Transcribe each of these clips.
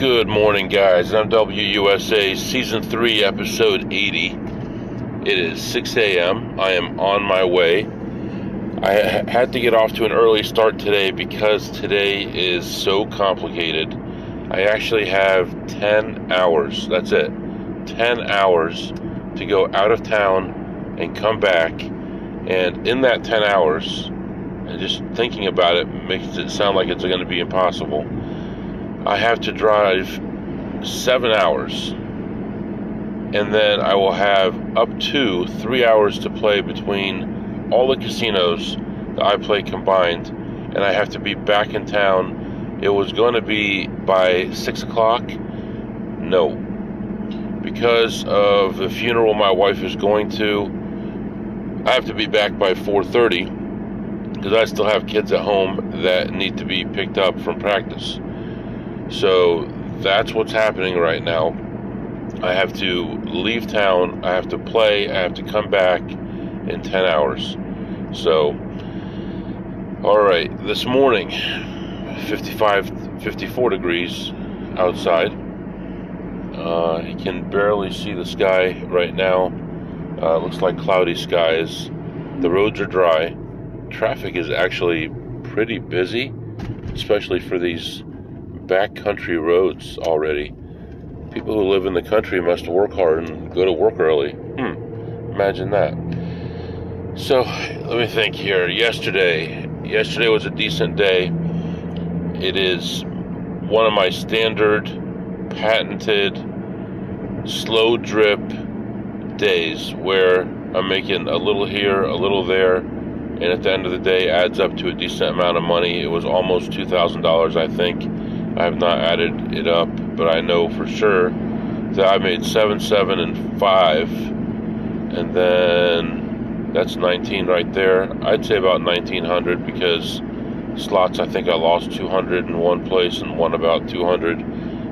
Good morning, guys. I'm WUSA Season 3, Episode 80. It is 6 a.m. I am on my way. I had to get off to an early start today because today is so complicated. I actually have 10 hours. That's it. 10 hours to go out of town and come back. And in that 10 hours, and just thinking about it makes it sound like it's going to be impossible. I have to drive 7 hours, and then I will have up to 3 hours to play between all the casinos that I play combined, and I have to be back in town. It was going to be by 6 o'clock. No. Because of the funeral my wife is going to, I have to be back by 4:30 because I still have kids at home that need to be picked up from practice. So that's what's happening right now. I have to leave town, I have to play, I have to come back in 10 hours. So, alright, this morning, 54 degrees outside. You can barely see the sky right now. Looks like cloudy skies. The roads are dry. Traffic is actually pretty busy, especially for these backcountry roads already. People who live in the country must work hard and go to work early. Imagine that. So, let me think here. Yesterday was a decent day. It is one of my standard, patented, slow drip days where I'm making a little here, a little there, and at the end of the day adds up to a decent amount of money. It was almost $2,000, I think. I have not added it up, but I know for sure that I made 7, 7, and 5, and then that's 19 right there. I'd say about 1,900 because slots, I think I lost 200 in one place and won about 200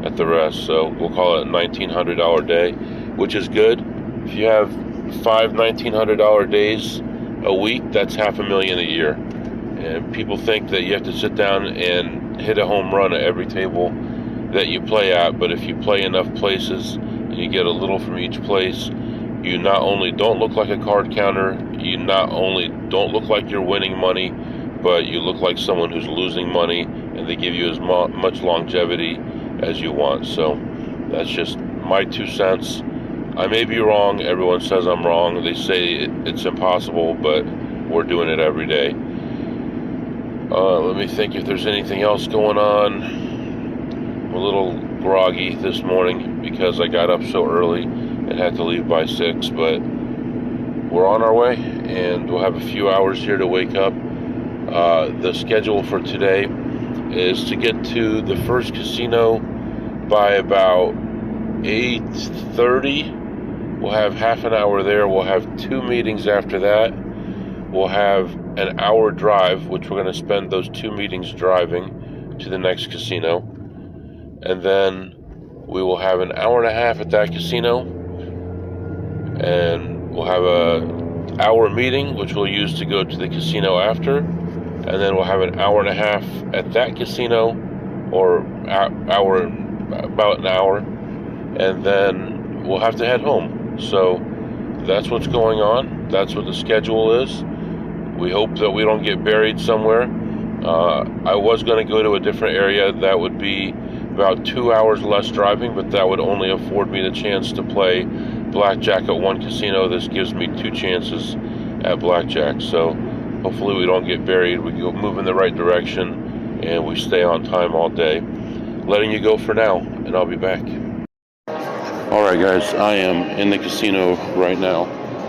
at the rest. So we'll call it a $1,900 day, which is good. If you have 5 $1,900 days a week, that's $500,000 a year. And people think that you have to sit down and hit a home run at every table that you play at, but if you play enough places and you get a little from each place, you not only don't look like a card counter, you not only don't look like you're winning money, but you look like someone who's losing money, and they give you as much longevity as you want. So that's just my 2 cents. I may be wrong. Everyone says I'm wrong. They say it's impossible, but we're doing it every day. Let me think if there's anything else going on. I'm a little groggy this morning because I got up so early and had to leave by 6, but we're on our way, and we'll have a few hours here to wake up. The schedule for today is to get to the first casino by about 8:30. We'll have half an hour there. We'll have 2 meetings after that. We'll have an hour drive, which we're going to spend those 2 meetings driving to the next casino. And then we will have an hour and a half at that casino. And we'll have an hour meeting, which we'll use to go to the casino after. And then we'll have an hour and a half at that casino, or about an hour. And then we'll have to head home. So that's what's going on. That's what the schedule is. We hope that we don't get buried somewhere. I was going to go to a different area. That would be about 2 hours less driving, but that would only afford me the chance to play Blackjack at one casino. This gives me 2 chances at Blackjack. So hopefully we don't get buried. We go move in the right direction, and we stay on time all day. Letting you go for now, and I'll be back. Alright guys, I am in the casino right now,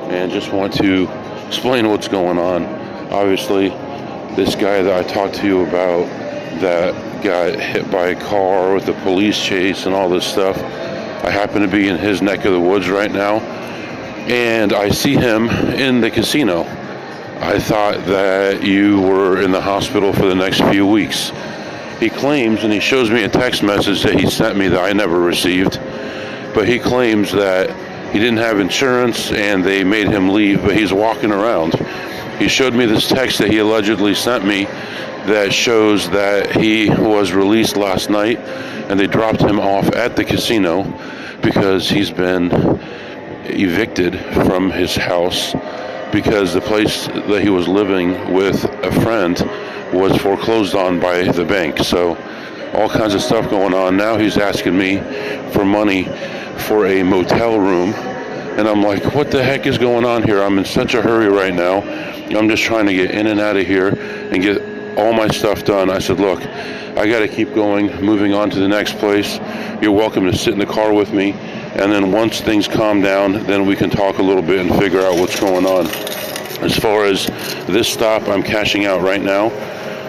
and just want to explain what's going on. Obviously, this guy that I talked to you about that got hit by a car with a police chase and all this stuff, I happen to be in his neck of the woods right now, and I see him in the casino. I thought that you were in the hospital for the next few weeks. He claims, and he shows me a text message that he sent me that I never received, but he claims that he didn't have insurance and they made him leave, but he's walking around. He showed me this text that he allegedly sent me that shows that he was released last night and they dropped him off at the casino because he's been evicted from his house because the place that he was living with a friend was foreclosed on by the bank. So all kinds of stuff going on. Now he's asking me for money for a motel room. And I'm like, what the heck is going on here? I'm in such a hurry right now. I'm just trying to get in and out of here and get all my stuff done. I said, look, I got to keep going, moving on to the next place. You're welcome to sit in the car with me. And then once things calm down, then we can talk a little bit and figure out what's going on. As far as this stop, I'm cashing out right now.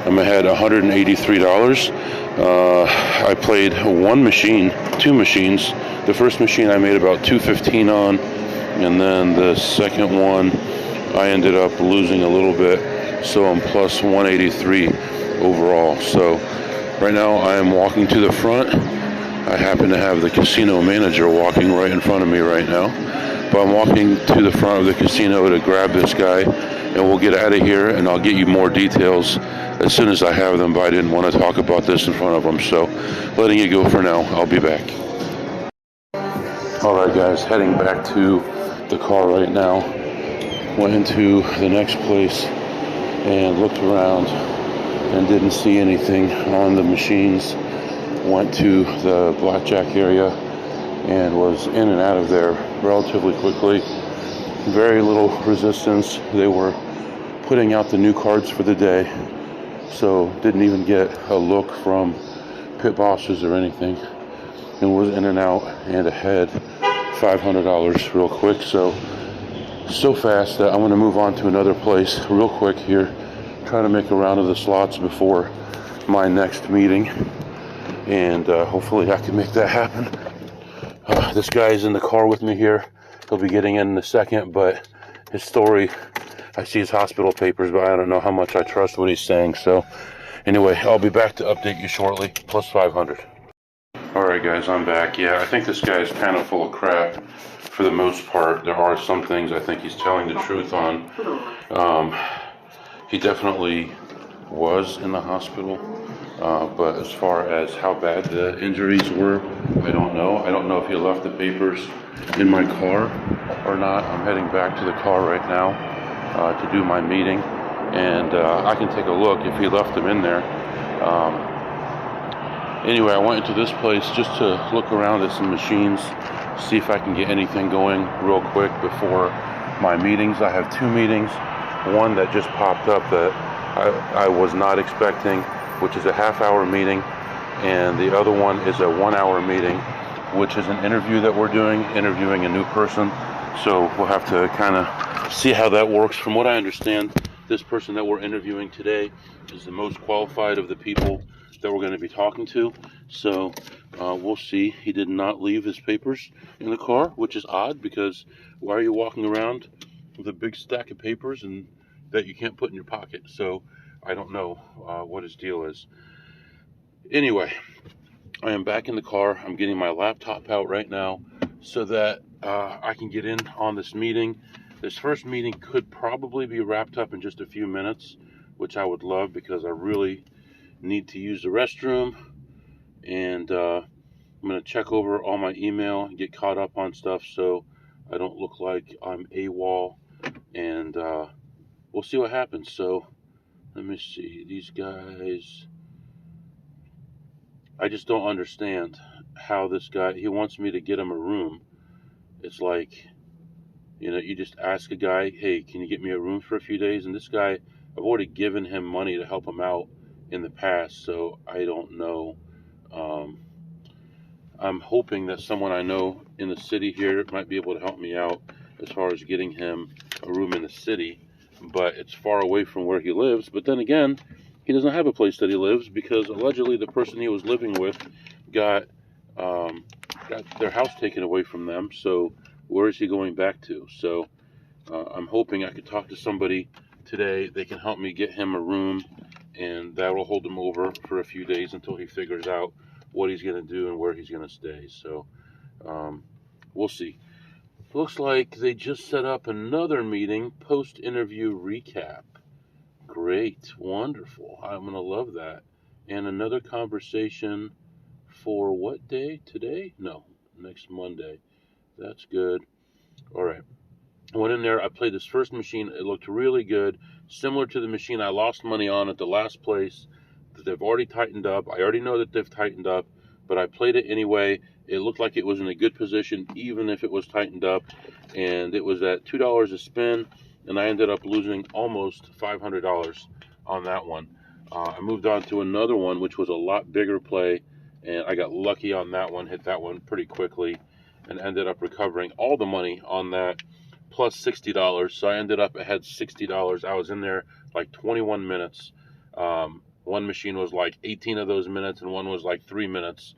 I'm ahead $183. I played two machines. The first machine I made about $215 on, and then the second one I ended up losing a little bit, so I'm plus 183 overall. So right now I am walking to the front. I happen to have the casino manager walking right in front of me right now, but I'm walking to the front of the casino to grab this guy, and we'll get out of here, and I'll get you more details as soon as I have them, but I didn't want to talk about this in front of them, so letting it go for now. I'll be back. Alright guys, heading back to the car right now. Went into the next place and looked around and didn't see anything on the machines. Went to the Blackjack area and was in and out of there relatively quickly. Very little resistance. They were putting out the new cards for the day, so didn't even get a look from pit bosses or anything, and was in and out and ahead $500 real quick. So fast that I'm going to move on to another place real quick here, try to make a round of the slots before my next meeting, and hopefully I can make that happen. This guy is in the car with me here. He'll be getting in a second, but his story, I see his hospital papers, but I don't know how much I trust what he's saying. So anyway, I'll be back to update you shortly. Plus 500. Alright guys, I'm back. Yeah, I think this guy is kind of full of crap for the most part. There are some things I think he's telling the truth on. He definitely was in the hospital, but as far as how bad the injuries were, I don't know. I don't know if he left the papers in my car or not. I'm heading back to the car right now to do my meeting, and I can take a look if he left them in there. Anyway, I went into this place just to look around at some machines, see if I can get anything going real quick before my meetings. I have two meetings, one that just popped up that I was not expecting, which is a half-hour meeting, and the other one is a 1-hour meeting, which is an interview that we're doing, interviewing a new person. So we'll have to kind of see how that works. From what I understand, this person that we're interviewing today is the most qualified of the people that we're going to be talking to. So we'll see. He did not leave his papers in the car, which is odd, because why are you walking around with a big stack of papers and that you can't put in your pocket? So I don't know what his deal is. Anyway, I am back in the car. I'm getting my laptop out right now so that I can get in on this meeting. This first meeting could probably be wrapped up in just a few minutes, which I would love, because I really need to use the restroom, and I'm going to check over all my email and get caught up on stuff so I don't look like I'm AWOL, and we'll see what happens. So let me see. These guys, I just don't understand how this guy, he wants me to get him a room. It's like, you know, you just ask a guy, hey, can you get me a room for a few days? And this guy, I've already given him money to help him out in the past, so I don't know. I'm hoping that someone I know in the city here might be able to help me out as far as getting him a room in the city, but it's far away from where he lives. But then again, he doesn't have a place that he lives, because allegedly the person he was living with got their house taken away from them. So where is he going back to? So I'm hoping I could talk to somebody today. They can help me get him a room, and that will hold him over for a few days until he figures out what he's going to do and where he's going to stay. So we'll see. Looks like they just set up another meeting, post-interview recap. Great, wonderful. I'm going to love that. And another conversation for what day? Today? No, next Monday. That's good. All right. I went in there. I played this first machine. It looked really good, similar to the machine I lost money on at the last place that they've already tightened up. I already know that they've tightened up, but I played it anyway. It looked like it was in a good position, even if it was tightened up. And it was at $2 a spin, and I ended up losing almost $500 on that one. I moved on to another one, which was a lot bigger play, and I got lucky on that one, hit that one pretty quickly, and ended up recovering all the money on that, plus $60. So I ended up ahead $60. I was in there like 21 minutes. One machine was like 18 of those minutes, and one was like 3 minutes.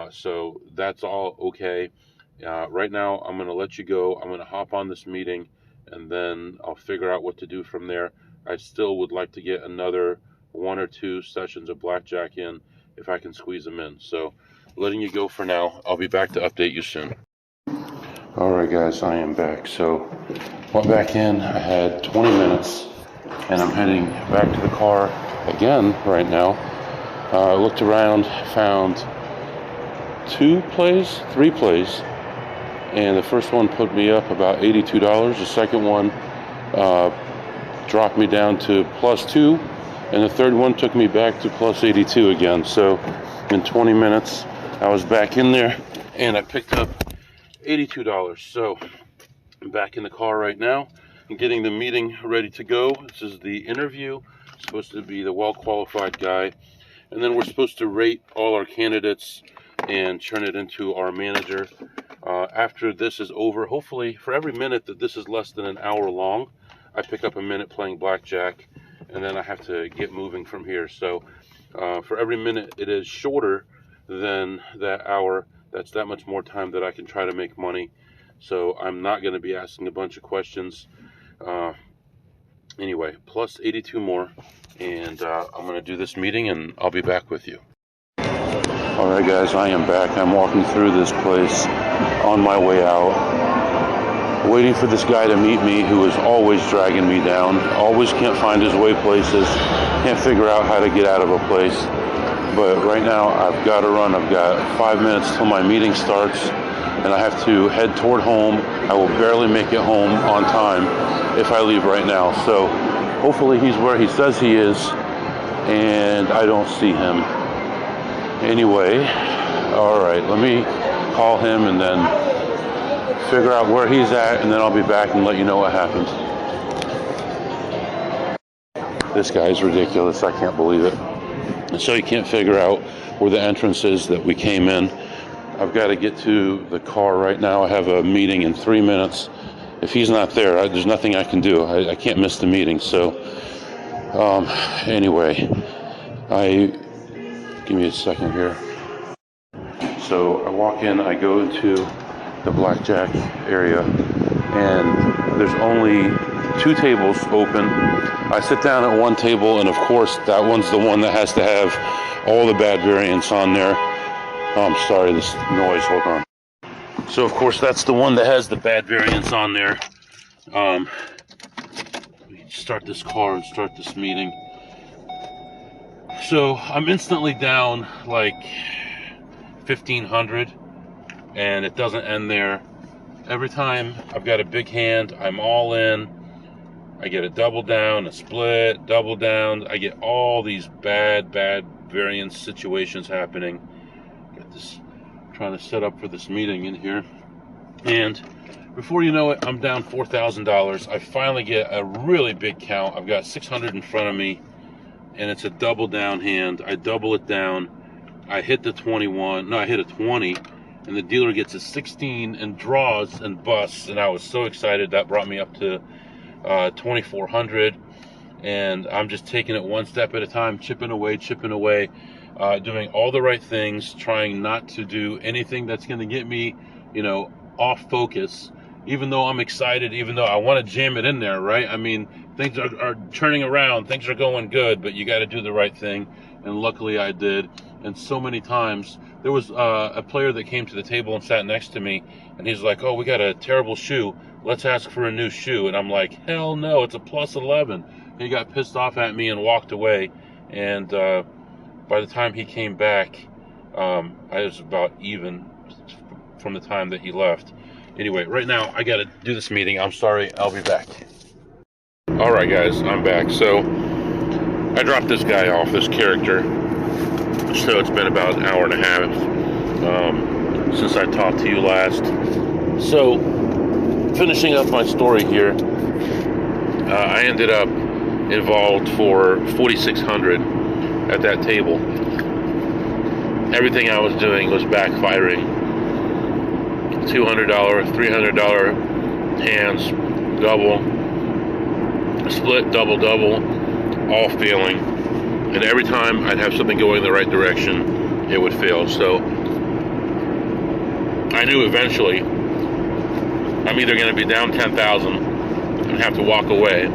So that's all okay. Right now, I'm going to let you go. I'm going to hop on this meeting, and then I'll figure out what to do from there. I still would like to get another 1 or 2 sessions of blackjack in if I can squeeze them in. So letting you go for now. I'll be back to update you soon. All right, guys, I am back. So went back in. I had 20 minutes, and I'm heading back to the car again right now. I looked around, found 3 plays, and the first one put me up about $82. The second one dropped me down to +2, and the third one took me back to +82 again. So in 20 minutes, I was back in there, and I picked up $82. So I'm back in the car right now and getting the meeting ready to go. This is the interview. It's supposed to be the well-qualified guy, and then we're supposed to rate all our candidates and turn it into our manager. After this is over, hopefully for every minute that this is less than an hour long, I pick up a minute playing blackjack, and then I have to get moving from here. So for every minute it is shorter than that hour, that's that much more time that I can try to make money. So I'm not going to be asking a bunch of questions. Anyway, plus 82 more, and I'm going to do this meeting, and I'll be back with you. All right, guys, I am back. I'm walking through this place on my way out, waiting for this guy to meet me who is always dragging me down, always can't find his way places, can't figure out how to get out of a place. But right now, I've got to run. I've got 5 minutes till my meeting starts, and I have to head toward home. I will barely make it home on time if I leave right now. So hopefully he's where he says he is, and I don't see him. Anyway, all right, let me call him and then figure out where he's at, and then I'll be back and let you know what happened. This guy's ridiculous. I can't believe it. So he can't figure out where the entrance is that we came in. I've got to get to the car right now. I have a meeting in 3 minutes. If he's not there, there's nothing I can do. I can't miss the meeting. So anyway, give me a second here. So I walk in, I go to the blackjack area, and there's only 2 tables open. I sit down at one table, and of course that one's the one that has to have all the bad variants on there. Oh, I'm sorry, this noise, hold on. So of course that's the one that has the bad variants on there. Let me start this car and start this meeting. So I'm instantly down like 1,500, and it doesn't end there. Every time I've got a big hand, I'm all in. I get a double down, a split, double down. I get all these bad variance situations happening. Got this, trying to set up for this meeting in here. And before you know it, I'm down $4,000. I finally get a really big count. I've got 600 in front of me, and it's a double down hand. I double it down. I hit the 21. No, I hit a 20, and the dealer gets a 16 and draws and busts, and I was so excited. That brought me up to 2,400, and I'm just taking it one step at a time, chipping away, doing all the right things, trying not to do anything that's going to get me, off focus, even though I'm excited, even though I want to jam it in there, right? I mean, things are turning around, things are going good, but you got to do the right thing, and luckily I did. and so many times. There was a player that came to the table and sat next to me, and he's like, "Oh, we got a terrible shoe. Let's ask for a new shoe." And I'm like, "Hell no, it's a plus 11." And he got pissed off at me and walked away. And by the time he came back, I was about even from the time that he left. Anyway, right now I got to do this meeting. I'm sorry. I'll be back. All right, guys, I'm back. So I dropped this guy off, this character. So it's been about an hour and a half since I talked to you last. So finishing up my story here, I ended up involved for $4,600 at that table. Everything I was doing was backfiring. $200, $300 hands, double, split, double, all failing. And every time I'd have something going in the right direction, it would fail. So I knew eventually I'm either going to be down 10,000 and have to walk away,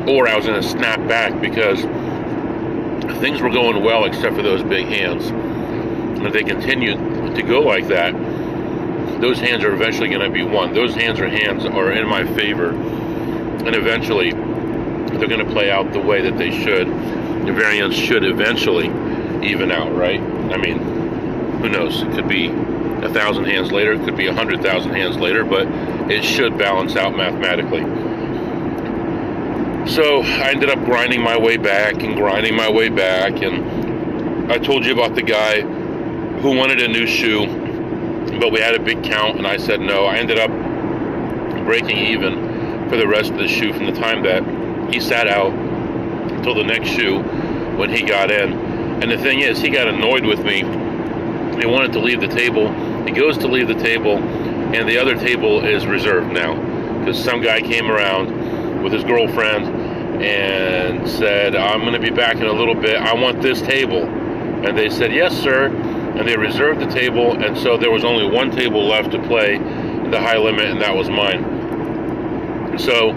or I was going to snap back because things were going well except for those big hands. And if they continue to go like that, those hands are eventually going to be won. Those hands are in my favor, and eventually they're going to play out the way that they should. The variance should eventually even out, right? I mean, who knows? It could be 1,000 hands later, it could be 100,000 hands later, but it should balance out mathematically. So I ended up grinding my way back, and I told you about the guy who wanted a new shoe, but we had a big count, and I said no. I ended up breaking even for the rest of the shoe from the time that he sat out until the next shoe when he got in. And the thing is, he got annoyed with me. He wanted to leave the table. He goes to leave the table, and the other table is reserved now because some guy came around with his girlfriend and said, "I'm going to be back in a little bit. I want this table." And they said, "Yes, sir." And they reserved the table, and so there was only one table left to play the high limit, and that was mine. So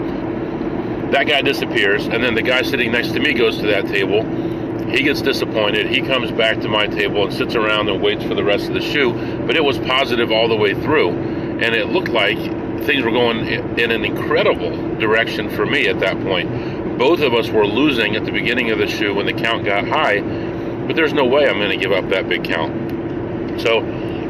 that guy disappears, and then the guy sitting next to me goes to that table. He gets disappointed. He comes back to my table and sits around and waits for the rest of the shoe, but it was positive all the way through, and it looked like things were going in an incredible direction for me at that point. Both of us were losing at the beginning of the shoe when the count got high, but there's no way I'm going to give up that big count. So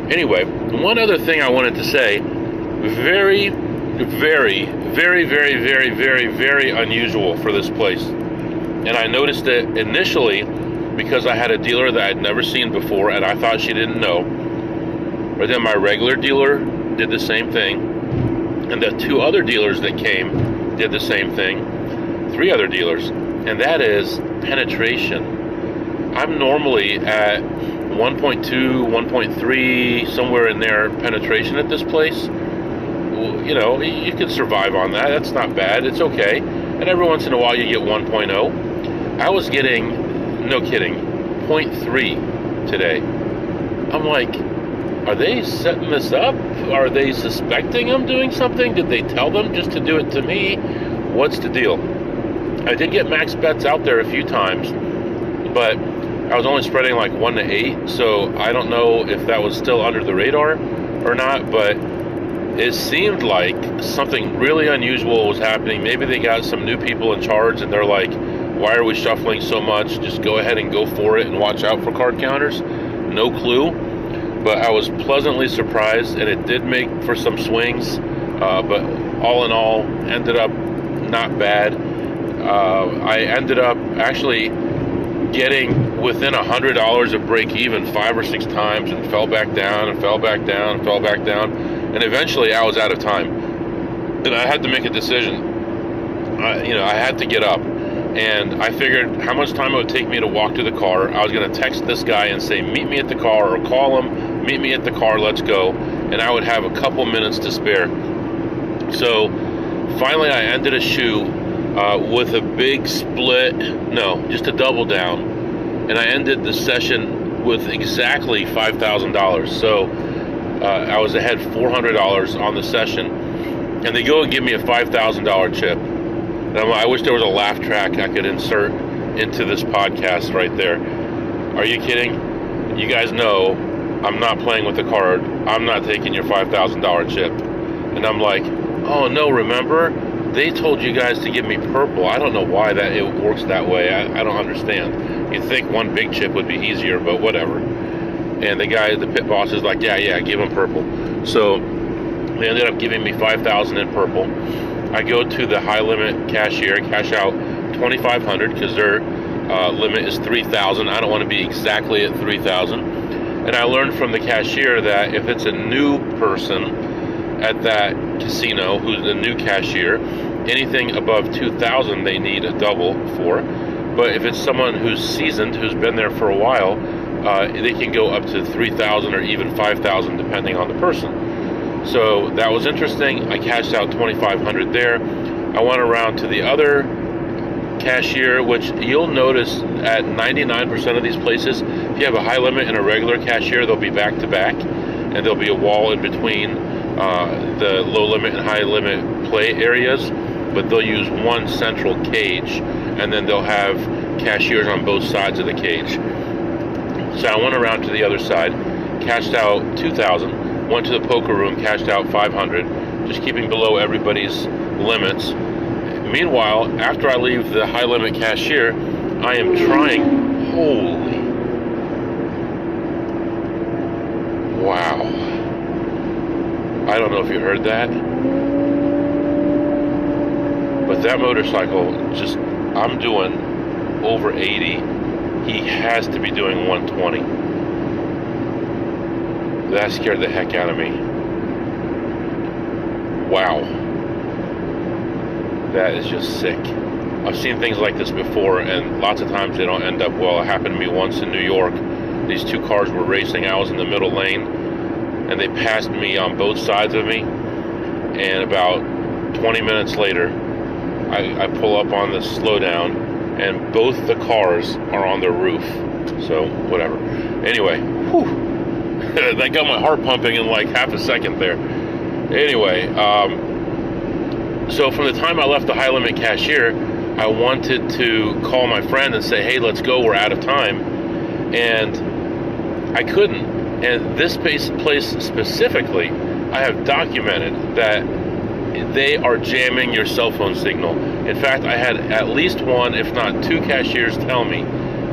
anyway, one other thing I wanted to say, very, very, very, very, very, very, very unusual for this place. And I noticed it initially because I had a dealer that I'd never seen before, and I thought she didn't know. But then my regular dealer did the same thing, and the two other dealers that came did the same thing. 3 other dealers, and that is penetration. I'm normally at 1.2, 1.3, somewhere in there penetration at this place. You know, you can survive on that. That's not bad. It's okay. And every once in a while you get 1.0. I was getting, no kidding, 0.3 today. I'm like, are they setting this up? Are they suspecting I'm doing something? Did they tell them just to do it to me? What's the deal? I did get max bets out there a few times, but I was only spreading like 1 to 8, so I don't know if that was still under the radar or not, but it seemed like something really unusual was happening. Maybe they got some new people in charge and they're like, why are we shuffling so much? Just go ahead and go for it and watch out for card counters. No clue, but I was pleasantly surprised, and it did make for some swings, but all in all, ended up not bad. I ended up actually getting within $100 of break even 5 or 6 times, and fell back down and fell back down and fell back down, and eventually I was out of time, and I had to make a decision. I had to get up, and I figured how much time it would take me to walk to the car. I was going to text this guy and say, meet me at the car, or call him, meet me at the car, let's go, and I would have a couple minutes to spare. So finally I ended a shoe with a big split, no, just a double down, and I ended the session with exactly $5,000. So I was ahead $400 on the session, and they go and give me a $5,000 chip. And I wish there was a laugh track I could insert into this podcast right there. Are you kidding? you guys know I'm not playing with the card. I'm not taking your $5,000 chip. And I'm like, oh no, remember? They told you guys to give me purple. I don't know why it works that way. I don't understand. You'd think one big chip would be easier, but whatever. And the pit boss is like, yeah, give him purple. So they ended up giving me $5,000 in purple. I go to the high limit cashier, cash out $2,500 because their limit is $3,000. I don't want to be exactly at $3,000. And I learned from the cashier that if it's a new person at that casino who's the new cashier, anything above $2,000 they need a double for. But if it's someone who's seasoned, who's been there for a while, they can go up to $3,000 or even $5,000 depending on the person. So that was interesting. I cashed out $2,500 there. I went around to the other cashier, which you'll notice at 99% of these places, if you have a high limit and a regular cashier, they'll be back to back, and there'll be a wall in between the low limit and high limit play areas, but they'll use one central cage, and then they'll have cashiers on both sides of the cage. So I went around to the other side, cashed out $2,000, went to the poker room, cashed out $500, just keeping below everybody's limits. Meanwhile, after I leave the high limit cashier, I am trying, holy, wow. I don't know if you heard that, but that motorcycle just, I'm doing over 80. He has to be doing 120. That scared the heck out of me. Wow. That is just sick. I've seen things like this before, and lots of times they don't end up well. It happened to me once in New York. These two cars were racing. I was in the middle lane, and they passed me on both sides of me. And about 20 minutes later, I pull up on the slowdown, and both the cars are on their roof. So, whatever. Anyway, whew. That got my heart pumping in like half a second there. Anyway, so from the time I left the high limit cashier, I wanted to call my friend and say, hey, let's go, we're out of time. And I couldn't. And this place specifically, I have documented that they are jamming your cell phone signal. In fact, I had at least one, if not two cashiers tell me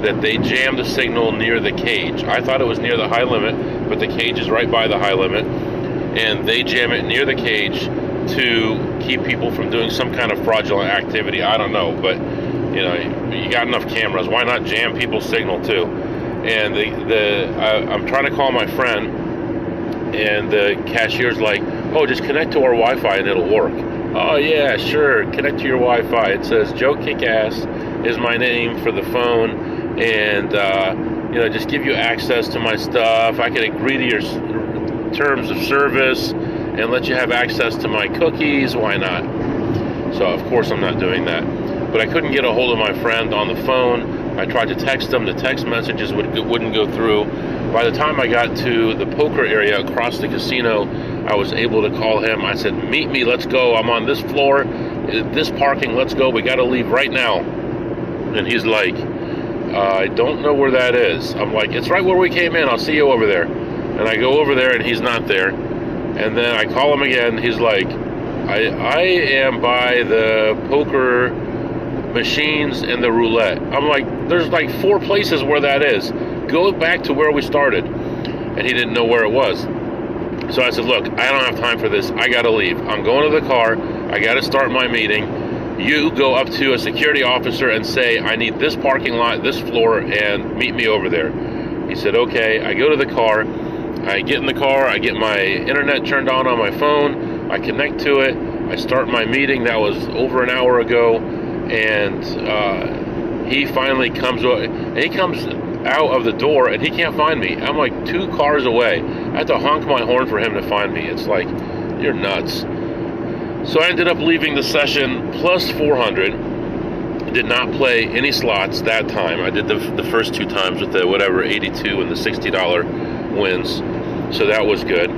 that they jam the signal near the cage. I thought it was near the high limit, but the cage is right by the high limit. And they jam it near the cage to keep people from doing some kind of fraudulent activity. I don't know, but you know, you got enough cameras. Why not jam people's signal too? And I'm trying to call my friend, and the cashier's like, oh, just connect to our Wi-Fi and it'll work. Oh yeah, sure, connect to your Wi-Fi. It says Joe Kickass is my name for the phone, and you know, just give you access to my stuff. I can agree to your terms of service and let you have access to my cookies. Why not? So of course I'm not doing that. But I couldn't get a hold of my friend on the phone. I tried to text him. The text messages wouldn't go through. By the time I got to the poker area across the casino, I was able to call him. I said, meet me, let's go. I'm on this floor, this parking, let's go. We got to leave right now. And he's like, I don't know where that is. I'm like, it's right where we came in. I'll see you over there. And I go over there and he's not there. And then I call him again. He's like, I am by the poker machines and the roulette. I'm like, there's like 4 places where that is. Go back to where we started. And he didn't know where it was. So I said, look, I don't have time for this. I got to leave. I'm going to the car. I got to start my meeting. You go up to a security officer and say, I need this parking lot, this floor, and meet me over there. He said, okay. I go to the car. I get in the car. I get my internet turned on my phone. I connect to it. I start my meeting. That was over an hour ago. And he finally comes over. He comes out of the door and he can't find me. I'm like 2 cars away. I have to honk my horn for him to find me. It's like, you're nuts. So I ended up leaving the session plus 400. Did not play any slots that time. I did the first 2 times with the whatever 82 and the $60 wins. So that was good.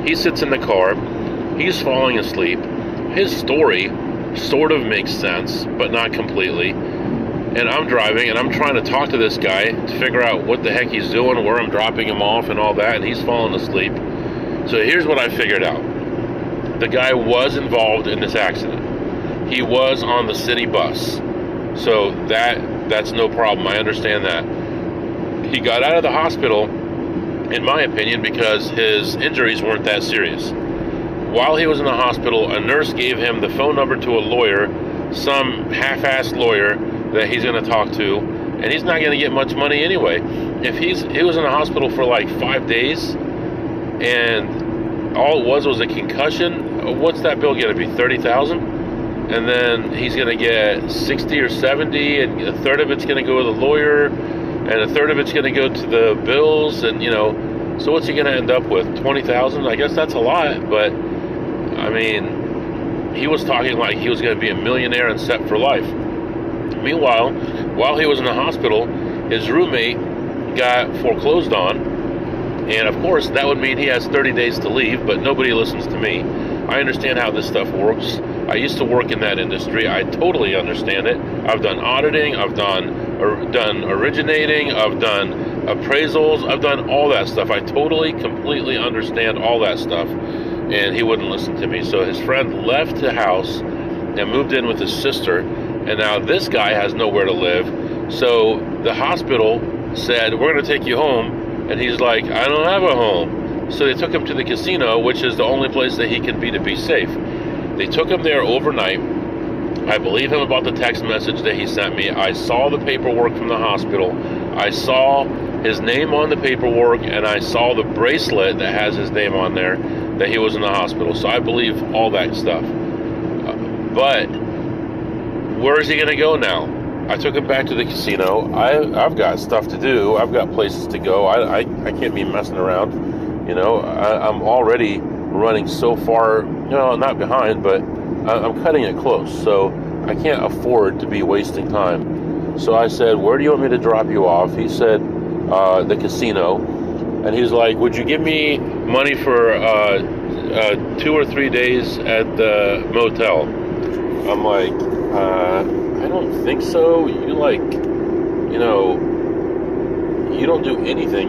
He sits in the car. He's falling asleep. His story sort of makes sense, but not completely. and I'm driving, and I'm trying to talk to this guy to figure out what the heck he's doing, where I'm dropping him off, and all that, and he's falling asleep. So here's what I figured out. The guy was involved in this accident. He was on the city bus. So that's no problem. I understand that. He got out of the hospital, in my opinion, because his injuries weren't that serious. While he was in the hospital, a nurse gave him the phone number to a lawyer, some half-assed lawyer that he's going to talk to, and he's not going to get much money anyway. If he was in the hospital for like 5 days, and all it was a concussion, what's that bill going to be? $30,000? And then he's going to get 60 or 70, and a third of it's going to go to the lawyer, and a third of it's going to go to the bills, and so what's he going to end up with? $20,000? I guess that's a lot, but I mean, he was talking like he was going to be a millionaire and set for life. Meanwhile, while he was in the hospital, his roommate got foreclosed on, and of course that would mean he has 30 days to leave, but nobody listens to me. I understand how this stuff works. I used to work in that industry. I totally understand it. I've done auditing, I've done originating, I've done appraisals, I've done all that stuff. I totally, completely understand all that stuff, and he wouldn't listen to me. So his friend left the house and moved in with his sister, and now this guy has nowhere to live. So the hospital said, we're going to take you home, and he's like, I don't have a home. So they took him to the casino, which is the only place that he can be to be safe. They took him there overnight. I believe him about the text message that he sent me. I saw the paperwork from the hospital. I saw his name on the paperwork, and I saw the bracelet that has his name on there that he was in the hospital. So I believe all that stuff. But where is he going to go now? I took him back to the casino. I've got stuff to do. I've got places to go. I can't be messing around. I'm already running so far, not behind, but I'm cutting it close. So I can't afford to be wasting time. So I said, where do you want me to drop you off? He said, the casino. And he's like, would you give me money for 2 or 3 days at the motel? I'm like, I don't think so. You don't do anything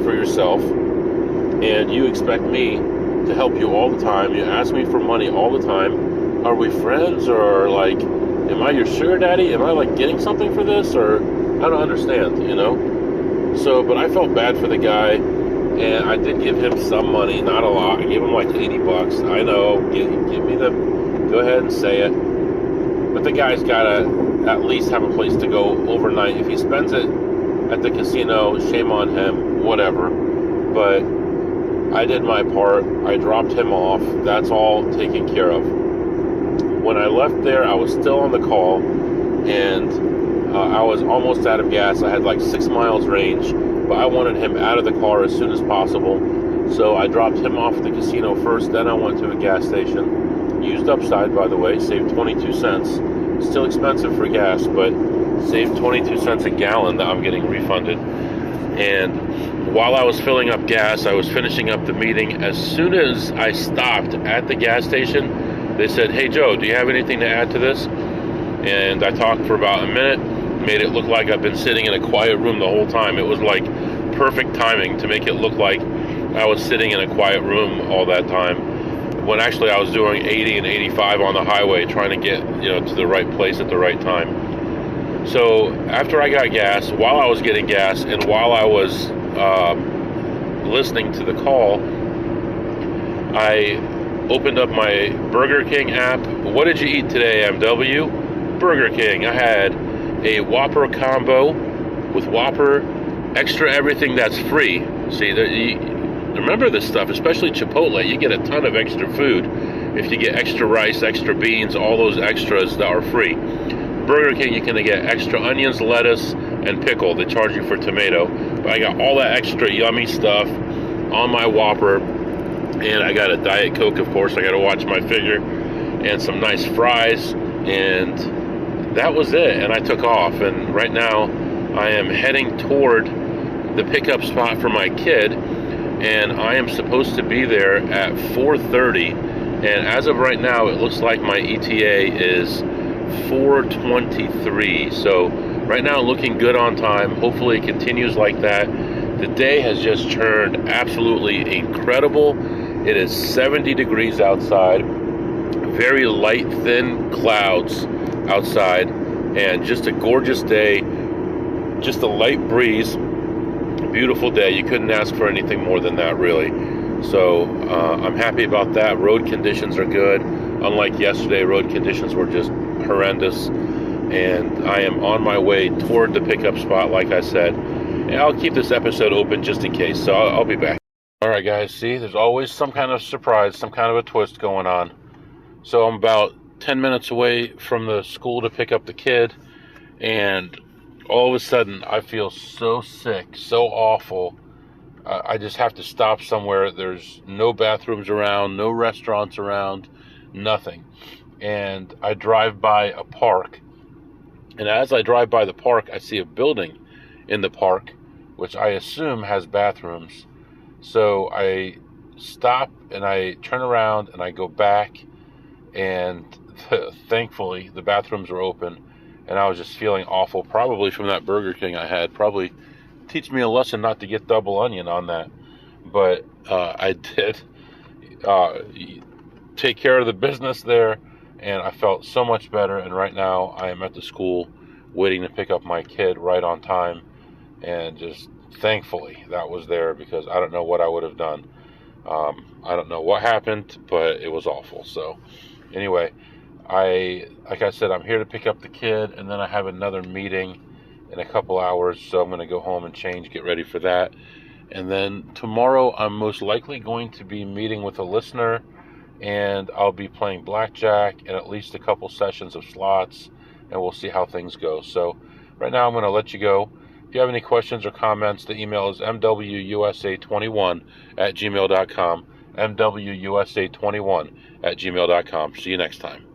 for yourself, and you expect me to help you all the time. You ask me for money all the time. Are we friends, or am I your sugar daddy? Am I getting something for this, or I don't understand, So, but I felt bad for the guy, and I did give him some money, not a lot. I gave him like $80. I know, give me go ahead and say it. But the guy's got to at least have a place to go overnight. If he spends it at the casino, shame on him, whatever. But I did my part. I dropped him off. That's all taken care of. When I left there, I was still on the call, and I was almost out of gas. I had like 6 miles range, but I wanted him out of the car as soon as possible. So I dropped him off at the casino first, then I went to a gas station. Used Upside, by the way, saved 22 cents. Still expensive for gas, but saved 22 cents a gallon that I'm getting refunded. And while I was filling up gas, I was finishing up the meeting. As soon as I stopped at the gas station, they said, hey Joe, do you have anything to add to this? And I talked for about a minute, made it look like I've been sitting in a quiet room the whole time. It was like perfect timing to make it look like I was sitting in a quiet room all that time, when actually I was doing 80 and 85 on the highway, trying to get to the right place at the right time. So after I got gas, while I was getting gas, and while I was listening to the call, I opened up my Burger King app. What did you eat today, MW? Burger King. I had a Whopper combo with Whopper, extra everything that's free. See, remember this stuff, especially Chipotle, you get a ton of extra food if you get extra rice, extra beans, all those extras that are free. Burger King, you can get extra onions, lettuce, and pickle. They charge you for tomato. But I got all that extra yummy stuff on my Whopper, and I got a Diet Coke, of course. I got to watch my figure, and some nice fries, and that was it. And I took off, and right now I am heading toward the pickup spot for my kid, and I am supposed to be there at 4:30, and as of right now, it looks like my ETA is 4:23, so right now looking good on time. Hopefully it continues like that. The day has just turned absolutely incredible. It is 70 degrees outside, very light, thin clouds outside, and just a gorgeous day, just a light breeze, beautiful day. You couldn't ask for anything more than that, really. So I'm happy about that. Road conditions are good. Unlike yesterday, road conditions were just horrendous. And I am on my way toward the pickup spot, like I said. And I'll keep this episode open just in case, so I'll be back. All right, guys, see, there's always some kind of surprise, some kind of a twist going on. So I'm about 10 minutes away from the school to pick up the kid, and all of a sudden I feel so sick, so awful. I just have to stop somewhere. There's no bathrooms around, no restaurants around, nothing. And I drive by a park, and as I drive by the park, I see a building in the park, which I assume has bathrooms. So I stop and I turn around and I go back, and thankfully the bathrooms are open. And I was just feeling awful, probably from that Burger King I had. Probably teach me a lesson not to get double onion on that. But I did take care of the business there, and I felt so much better. And right now I am at the school waiting to pick up my kid right on time. And just thankfully that was there, because I don't know what I would have done. I don't know what happened, but it was awful. So anyway, like I said, I'm here to pick up the kid, and then I have another meeting in a couple hours, so I'm going to go home and change, get ready for that. And then tomorrow I'm most likely going to be meeting with a listener, and I'll be playing blackjack and at least a couple sessions of slots, and we'll see how things go. So right now I'm going to let you go. If you have any questions or comments, the email is mwusa21@gmail.com, mwusa21@gmail.com. See you next time.